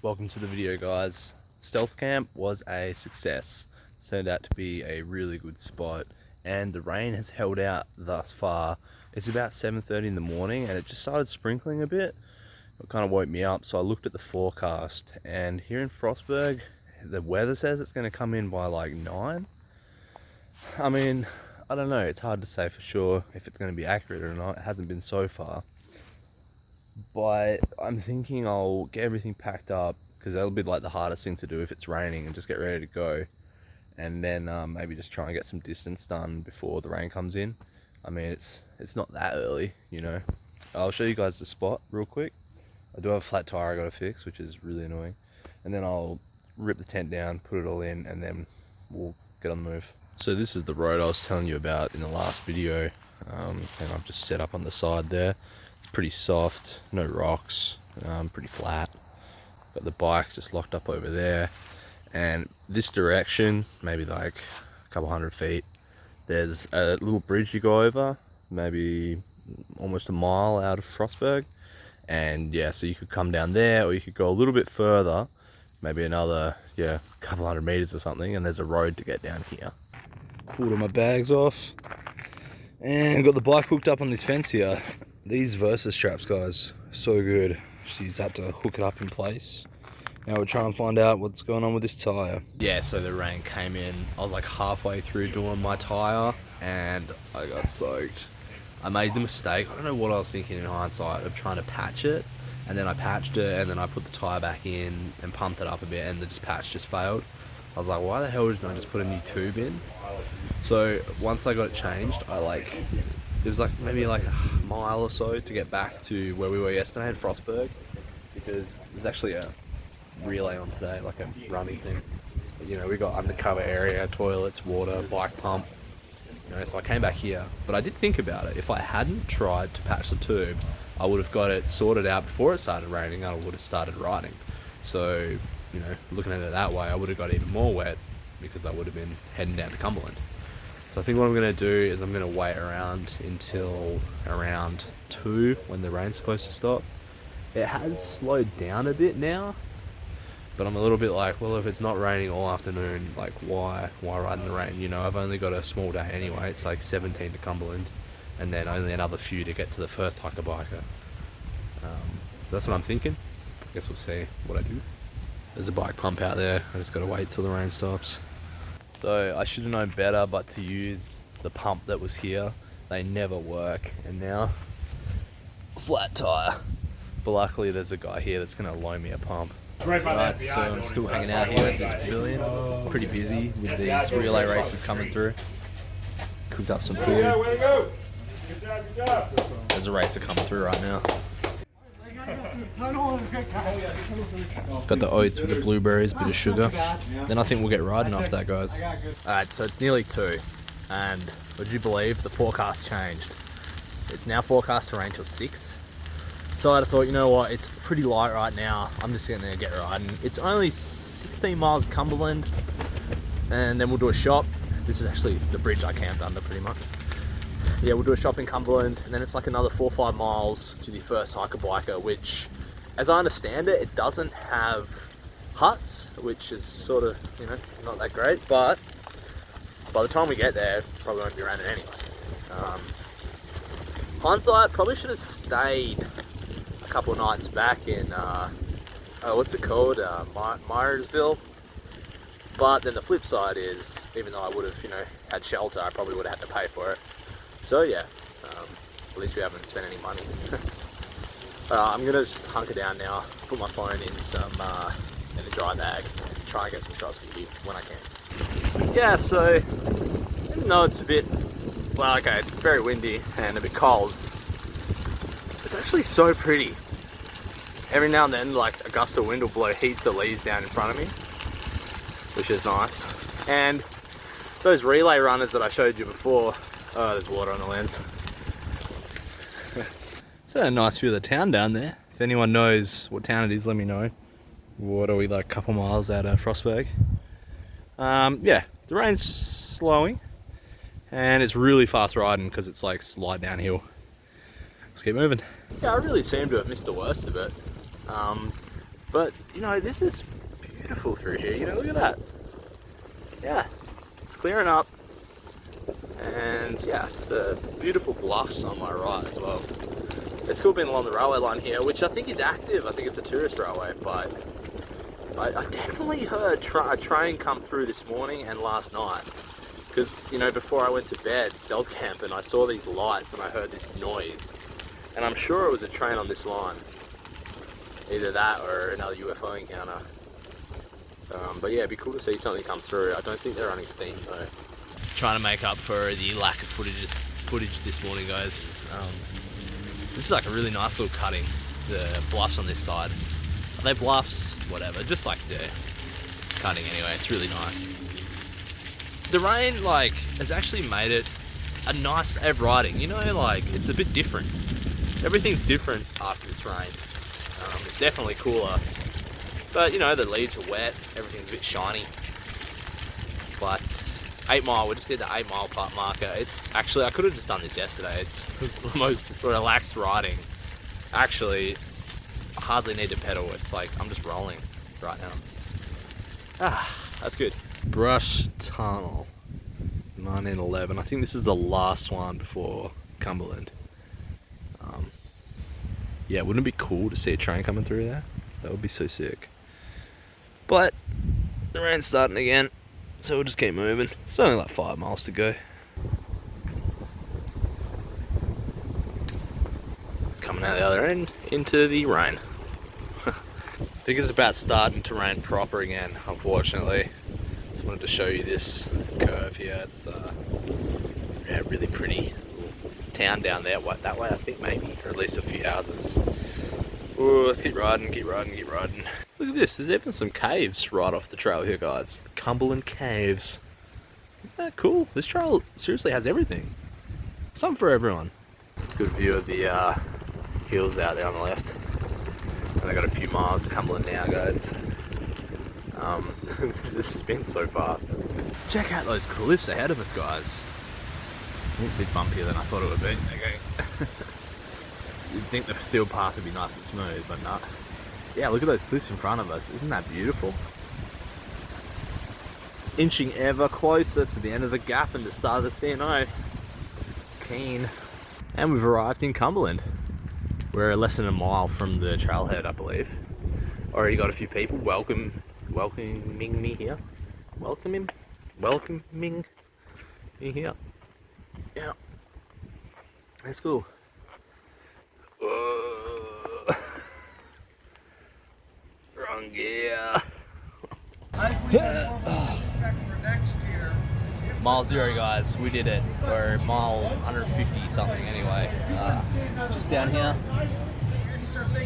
Welcome to the video, guys. Stealth camp was a success. Turned out to be a really good spot, and the rain has held out thus far. It's about 7:30 in the morning and it just started sprinkling a bit. It kind of woke me up, so I looked at the forecast, and here in Frostburg the weather says it's going to come in by like 9. I mean, I don't know, it's hard to say for sure if it's going to be accurate or not. It hasn't been so far, but I'm thinking I'll get everything packed up, because that'll be like the hardest thing to do if it's raining, and just get ready to go, and then maybe just try and get some distance done before the rain comes in. I mean, it's not that early, you know. I'll show you guys the spot real quick. I do have a flat tire I gotta fix, which is really annoying, and then I'll rip the tent down, put it all in, and then we'll get on the move. So this is the road I was telling you about in the last video, and I've just set up on the side there. It's pretty soft, no rocks, pretty flat. Got the bike just locked up over there, and this direction, maybe like a couple 100 feet, there's a little bridge you go over, maybe almost a mile out of Frostburg. And yeah, so you could come down there, or you could go a little bit further, maybe another, yeah, couple 100 meters or something, and there's a road to get down here. Pulled all my bags off and got the bike hooked up on this fence here. These Versus straps, guys, so good. She's had to hook it up in place. Now we'll try and find out what's going on with this tire. Yeah, so the rain came in. I was like halfway through doing my tire and I got soaked. I made the mistake, I don't know what I was thinking in hindsight, of trying to patch it, and then I patched it, and then I put the tire back in and pumped it up a bit, and the patch just failed. I was like, why the hell didn't I just put a new tube in? So once I got it changed, it was like maybe like a mile or so to get back to where we were yesterday in Frostburg, because there's actually a relay on today, like a running thing. You know, we got undercover area, toilets, water, bike pump. You know, so I came back here, but I did think about it. If I hadn't tried to patch the tube, I would have got it sorted out before it started raining, and I would have started riding. So, you know, looking at it that way, I would have got even more wet, because I would have been heading down to Cumberland. So I think what I'm going to do is I'm going to wait around until around 2 when the rain's supposed to stop. It has slowed down a bit now, but I'm a little bit like, well, if it's not raining all afternoon, like why ride in the rain? You know, I've only got a small day anyway. It's like 17 to Cumberland, and then only another few to get to the first hiker biker. So that's what I'm thinking. I guess we'll see what I do. There's a bike pump out there. I just got to wait till the rain stops. So I should have known better, but to use the pump that was here, they never work, and now flat tire. But luckily there's a guy here that's going to loan me a pump. Right, so I'm still hanging out here at this pavilion. Pretty busy with these relay races coming through. Cooked up some food. There's a racer coming through right now. Got the oats with the blueberries, bit of sugar. Then I think we'll get riding after that, guys. Alright, so it's nearly 2, and would you believe the forecast changed? It's now forecast to rain till 6. So I thought, you know what, it's pretty light right now, I'm just gonna get riding. It's only 16 miles to Cumberland, and then we'll do a shop. This is actually the bridge I camped under pretty much. Yeah, we'll do a shop in Cumberland, and then it's like another 4 or 5 miles to the first hiker biker, which, as I understand it, it doesn't have huts, which is sort of, you know, not that great, but by the time we get there, it probably won't be raining anyway. Hindsight, probably should have stayed a couple of nights back in, what's it called, Myersville. But then the flip side is, even though I would have, you know, had shelter, I probably would have had to pay for it. So yeah, at least we haven't spent any money. I'm gonna just hunker down now, put my phone in a dry bag, and try and get some shots for you when I can. Yeah, so even though it's a bit, well, okay, it's very windy and a bit cold, it's actually so pretty. Every now and then, like, a gust of wind will blow heaps of leaves down in front of me, which is nice. And those relay runners that I showed you before, oh, there's water on the lens. So a nice view of the town down there. If anyone knows what town it is, let me know. What are we, like a couple miles out of Frostburg? Yeah, the rain's slowing, and it's really fast riding because it's like slide downhill. Let's keep moving. Yeah, I really seem to have missed the worst of it. But, you know, this is beautiful through here. You know, look at that. Yeah, it's clearing up. And yeah, it's a beautiful bluffs on my right as well. It's cool being along the railway line here, which I think is active. I think it's a tourist railway, but I definitely heard a train come through this morning and last night. Because, you know, before I went to bed, stealth camp, and I saw these lights and I heard this noise. And I'm sure it was a train on this line. Either that or another UFO encounter. But yeah, it'd be cool to see something come through. I don't think they're running steam though. Trying to make up for the lack of footage this morning, guys. This is like a really nice little cutting. The bluffs on this side. Are they bluffs? Whatever. Just like the cutting anyway. It's really nice. The rain, like, has actually made it a nice day of riding. You know, like, it's a bit different. Everything's different after this rain. It's definitely cooler. But, you know, the leaves are wet. Everything's a bit shiny. But 8 Mile, we just did the 8 Mile part marker. It's actually, I could have just done this yesterday. It's the most relaxed riding. Actually, I hardly need to pedal. It's like, I'm just rolling right now. Ah, that's good. Brush Tunnel, 1911. I think this is the last one before Cumberland. Yeah, wouldn't it be cool to see a train coming through there? That would be so sick. But the rain's starting again, so we'll just keep moving. It's only like 5 miles to go. Coming out the other end into the rain. I think it's about starting to rain proper again, unfortunately. Just wanted to show you this curve here. It's yeah, really pretty town down there, that way I think maybe, or at least a few houses. Ooh, let's keep riding, keep riding, keep riding. Look at this, there's even some caves right off the trail here, guys. The Cumberland Caves. Isn't that cool? This trail seriously has everything. Something for everyone. Good view of the hills out there on the left. And I got a few miles to Cumberland now, guys. This has spin so fast. Check out those cliffs ahead of us, guys. A bit bumpier than I thought it would be. Okay. You'd think the sealed path would be nice and smooth, but not. Yeah, look at those cliffs in front of us. Isn't that beautiful? Inching ever closer to the end of the gap and the start of the CNO. Keen. And we've arrived in Cumberland. We're less than a mile from the trailhead, I believe. Already got a few people welcoming me here. Welcoming me here. Yeah, let's go. Wrong gear. Mile 0, guys. We did it. We're mile 150 something anyway. Just down here.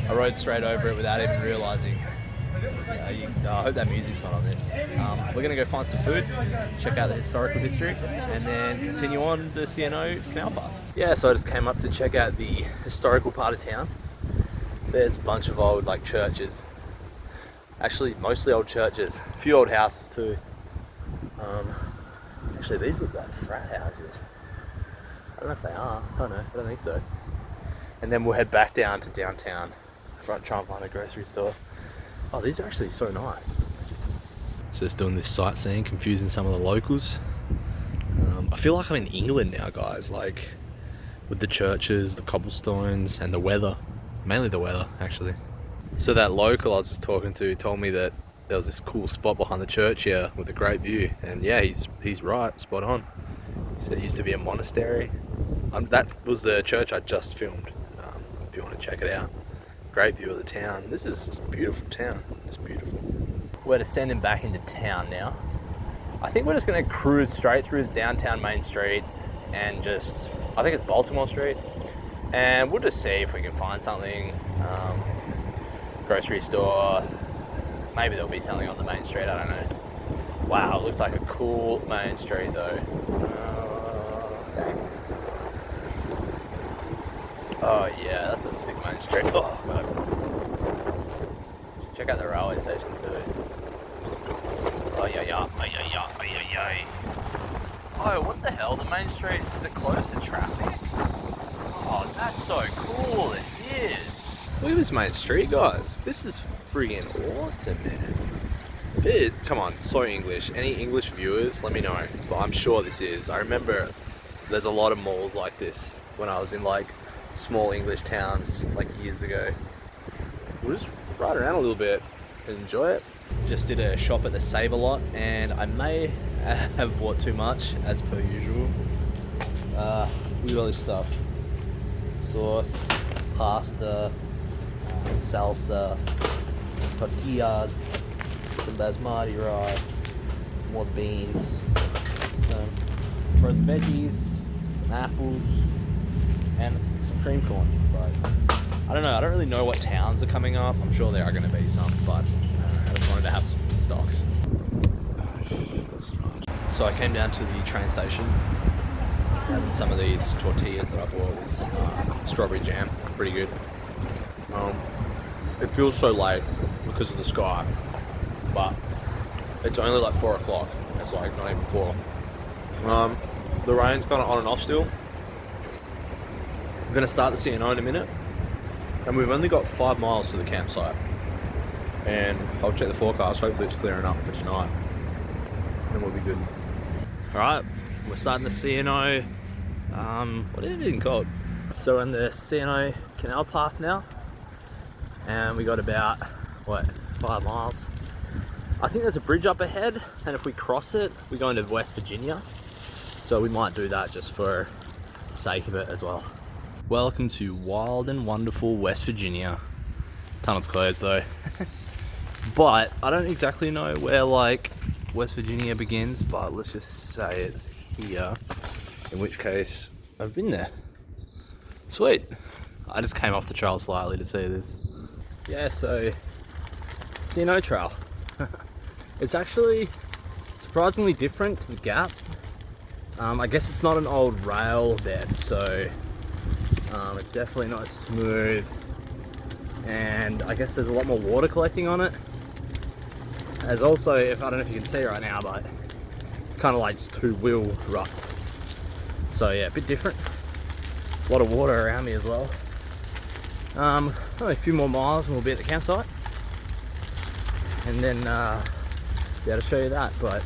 I rode straight over it without even realising. I hope that music's not on this. We're going to go find some food, check out the historical district, and then continue on the CNO canal path. Yeah, so I just came up to check out the historical part of town. There's a bunch of old like churches. Actually, mostly old churches. A few old houses too. Actually, these look like frat houses. I don't know if they are. I don't know. I don't think so. And then we'll head back down to downtown. Try and find a grocery store. Oh, these are actually so nice. Just doing this sightseeing, confusing some of the locals. I feel like I'm in England now, guys, like with the churches, the cobblestones, and the weather. Mainly the weather, actually. So that local I was just talking to told me that there was this cool spot behind the church here with a great view. And yeah, he's right, spot on. He said it used to be a monastery. That was the church I just filmed, if you want to check it out. Great view of the town. This is a beautiful town. It's beautiful. We're descending back into town now. I think we're just going to cruise straight through the downtown main street and just, I think it's Baltimore Street, and we'll just see if we can find something. Grocery store. Maybe there'll be something on the main street. I don't know. Wow, it looks like a cool main street though. Okay. Oh yeah, that's a sick main street. Oh god. Check out the railway station too. Oh yeah, yeah, oh yeah, yeah, oh yeah, yeah. Oh, what the hell? The main street, is it close to traffic? Oh, that's so cool, it is. Look at this main street, guys. This is friggin' awesome, man. Come on, so English. Any English viewers, let me know. But I'm sure this is. I remember there's a lot of malls like this when I was in like small English towns like years ago. We'll just ride around a little bit and enjoy it. Just did a shop at the Save-A-Lot and I may have bought too much as per usual. Look at all this stuff. Sauce, pasta, salsa, tortillas, some basmati rice, more beans, some frozen veggies, some apples, and some cream corn. But I don't know, I don't really know what towns are coming up. I'm sure there are going to be some, but I just wanted to have some stocks. So I came down to the train station and some of these tortillas that I bought with some strawberry jam. Pretty good. It feels so late because of the sky, but it's only like 4 o'clock. It's like not even 4. The rain's kind of on and off still. I'm going to start the CNO in a minute, and we've only got 5 miles to the campsite. And I'll check the forecast, hopefully it's clearing up for tonight. Then we'll be good. Alright, we're starting the CNO. What is it even called? So we're in the CNO Canal path now. And we got about, 5 miles. I think there's a bridge up ahead, and if we cross it, we go into West Virginia. So we might do that just for the sake of it as well. Welcome to wild and wonderful West Virginia. Tunnel's closed though. But I don't exactly know where like West Virginia begins, but let's just say it's here. In which case, I've been there. Sweet. I just came off the trail slightly to see this. Yeah, so CNO trail. It's actually surprisingly different to the Gap. I guess it's not an old rail bed, so it's definitely not as smooth. And I guess there's a lot more water collecting on it. There's also, I don't know if you can see right now, but it's kind of like just 2-wheel ruts. So yeah, a bit different. A lot of water around me as well. Only a few more miles and we'll be at the campsite. And then be able to show you that. But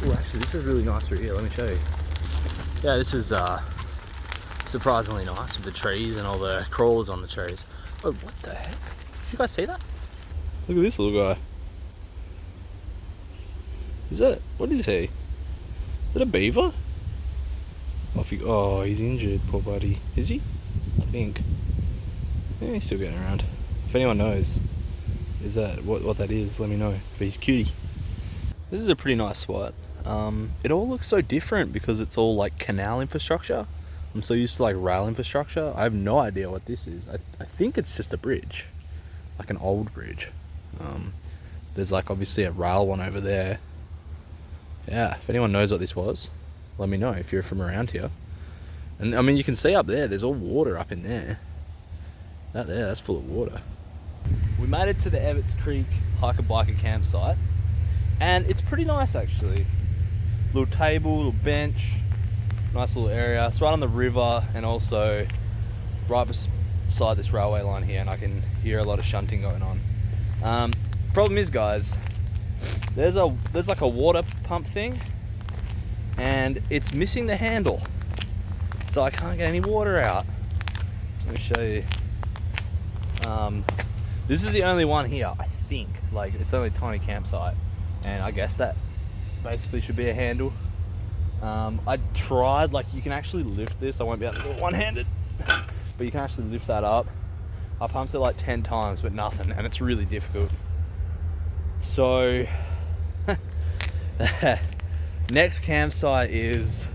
oh, actually, this is really nice right here. Let me show you. Yeah, this is surprisingly nice with the trees and all the crawlers on the trees. Oh, what the heck? Did you guys see that? Look at this little guy. What is he? Is it a beaver? Oh, he's injured, poor buddy. Is he? I think. Yeah, he's still getting around. If anyone knows, is that what that is, let me know. But he's cutie. This is a pretty nice spot. It all looks so different because it's all like canal infrastructure. I'm so used to like rail infrastructure. I have no idea what this is. I think it's just a bridge, like an old bridge. There's like obviously a rail one over there. Yeah, if anyone knows what this was, let me know if you're from around here. And I mean, you can see up there's all water up in there. That there, that's full of water. We made it to the Evetts Creek hiker biker campsite, and it's pretty nice actually. Little table, little bench, nice little area. It's right on the river and also right beside this railway line here, and I can hear a lot of shunting going on. Problem is, guys, there's like a water pump thing and it's missing the handle, so I can't get any water out. Let me show you. This is the only one here, I think. Like, it's only a tiny campsite, and I guess that basically should be a handle. I tried, like, you can actually lift this. I won't be able to do it one-handed, but you can actually lift that up. I pumped it like 10 times, but nothing, and it's really difficult. So next campsite is,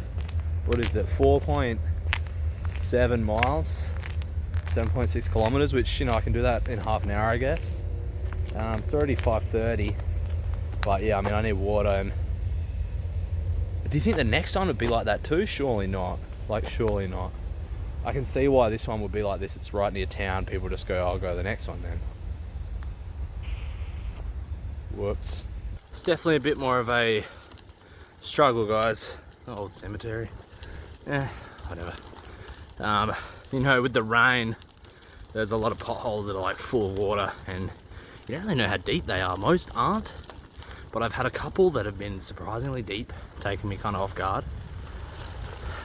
what is it, 4.7 miles, 7.6 kilometers, which, you know, I can do that in half an hour, I guess. It's already 5:30, but yeah, I mean, I need water. And do you think the next one would be like that too? Surely not. Like, surely not. I can see why this one would be like this. It's right near town. People just go, I'll go to the next one then. Whoops. It's definitely a bit more of a struggle, guys. Old cemetery. Yeah, whatever. You know, with the rain, there's a lot of potholes that are like full of water, and You don't really know how deep they are. Most aren't, but I've had a couple that have been surprisingly deep, taking me kind of off guard.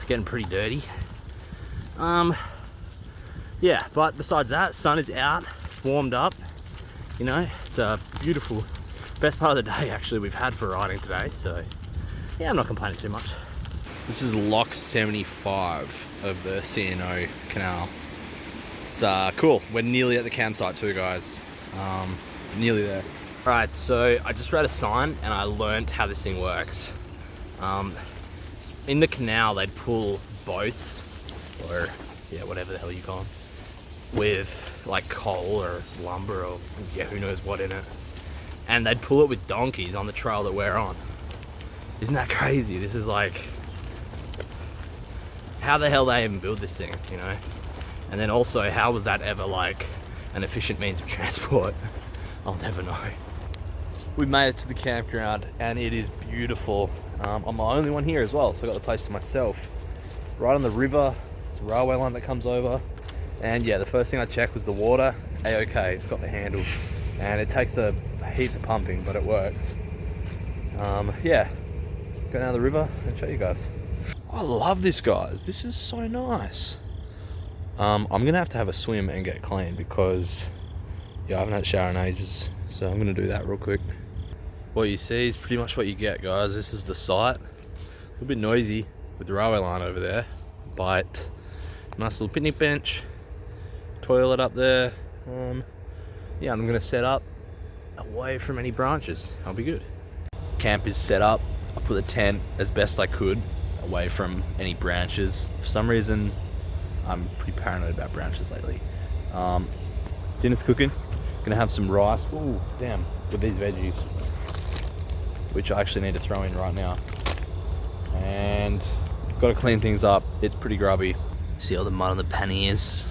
Getting pretty dirty. Yeah, but besides that, sun is out, it's warmed up. You know, it's a beautiful, best part of the day actually we've had for riding today, so yeah, I'm not complaining too much. This is lock 75 of the C&O Canal. It's cool. We're nearly at the campsite too, guys. Nearly there. Right, so I just read a sign and I learned how this thing works. In the canal, they'd pull boats, or yeah, whatever the hell you call them, with like coal or lumber or yeah, who knows what in it. And they'd pull it with donkeys on the trail that we're on. Isn't that crazy? This is like, how the hell they even build this thing, you know? And then also, how was that ever like an efficient means of transport? I'll never know. We made it to the campground and it is beautiful. I'm the only one here as well, so I got the place to myself. Right on the river, it's a railway line that comes over. And yeah, the first thing I checked was the water. A-okay, it's got the handle. And it takes a heap of pumping, but it works. Yeah, go down the river and show you guys. I love this, guys. This is so nice. I'm gonna have to have a swim and get clean because yeah, I haven't had a shower in ages. So I'm gonna do that real quick. What you see is pretty much what you get, guys. This is the site. A little bit noisy with the railway line over there, but nice little picnic bench, toilet up there. Yeah, I'm gonna set up away from any branches. I'll be good. Camp is set up. I put the tent as best I could away from any branches. For some reason, I'm pretty paranoid about branches lately. Dinner's cooking. Gonna have some rice. Ooh, damn, with these veggies, which I actually need to throw in right now. And gotta clean things up. It's pretty grubby. See all the mud on the panniers,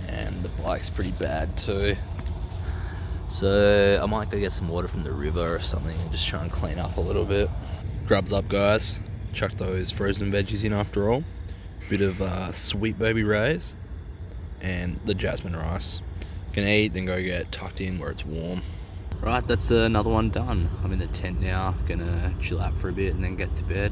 and the bike's pretty bad too. So I might go get some water from the river or something and just try and clean up a little bit. Grubs up, guys. Chuck those frozen veggies in after all. Bit of sweet baby rays and the jasmine rice. Gonna eat, then go get tucked in where it's warm. Right, that's another one done. I'm in the tent now, gonna chill out for a bit and then get to bed.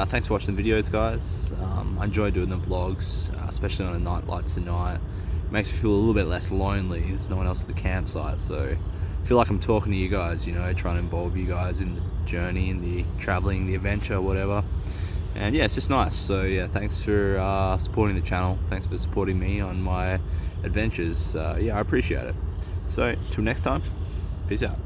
Thanks for watching the videos, guys. I enjoy doing the vlogs, especially on a night like tonight. It makes me feel a little bit less lonely. There's no one else at the campsite, so I feel like I'm talking to you guys, you know, trying to involve you guys in the journey, in the traveling, the adventure, whatever. And yeah, it's just nice. So yeah, thanks for supporting the channel. Thanks for supporting me on my adventures. Yeah, I appreciate it. So till next time, peace out.